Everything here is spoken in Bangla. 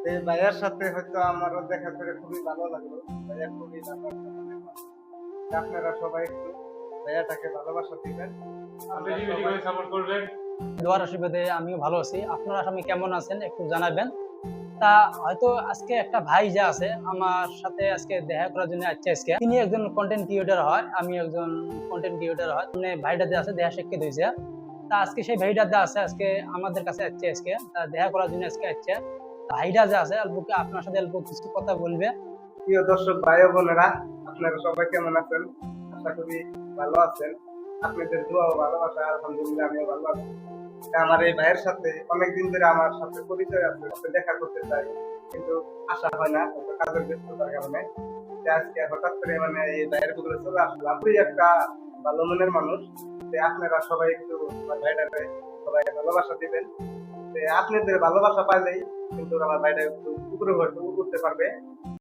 এই ভাইয়ার সাথে হয়তো আমারও দেখা করে খুবই ভালো লাগলো। ভাইয়া খুবই ভালো একটা মনের মানুষ। আপনারা সবাই একটু ভাইয়াটাকে ভালোবাসা দিবেন। আমরা বেশি বেশি সবাই করে সাপোর্ট করবেন। দোয়ার আশীর্বাদে আমিও ভালো আছি। আপনারা সবাই কেমন আছেন একটু জানাবেন। তা হয়তো আজকে একটা ভাই যে আছে আমার সাথে আজকে দেখা করার জন্য আসছে আজকে। তিনি একজন কন্টেন্ট ক্রিয়েটর হয়, আমি একজন কন্টেন্ট ক্রিয়েটর হয়। মানে ভাইটা যে আছে দেখা শিক্ষিত হয়েছে। তা আজকে সেই ভাইটা যে আছে আজকে আমাদের কাছে আসছে আজকে। তা দেখা করার জন্য আজকে আসছে। ভাইটা যে আছে অল্প আপনার সাথে অল্প কিছু কথা বলবে। প্রিয় দর্শক ভাই ও বোনেরা, আপনারা সবাই কেমন আছেন? আশা করি ভালো আছেন। আপনাদের দোয়া ও ভালোবাসা আলহামদুলিল্লাহ আমিও ভালো আছি। তা আমার এই ভাইয়ের সাথে অনেকদিন ধরে আমার সাথে পরিচয় আছে, সাথে দেখা করতে চাই, কিন্তু আসা হয় না হয়তো কাজের ব্যস্ততার কারণে। যে আজকে হঠাৎ করে মানে এই ভাইয়ের বদলে চলে আসলাম। খুবই একটা ভালো মনের মানুষ। যে আপনারা সবাই একটু আমার ভাইটাকে সবাই ভালোবাসা দিবেন। যে আপনাদের ভালোবাসা পাইলেই কিন্তু আমার ভাইটা একটু উপরে হয়তো উঠতে পারবে।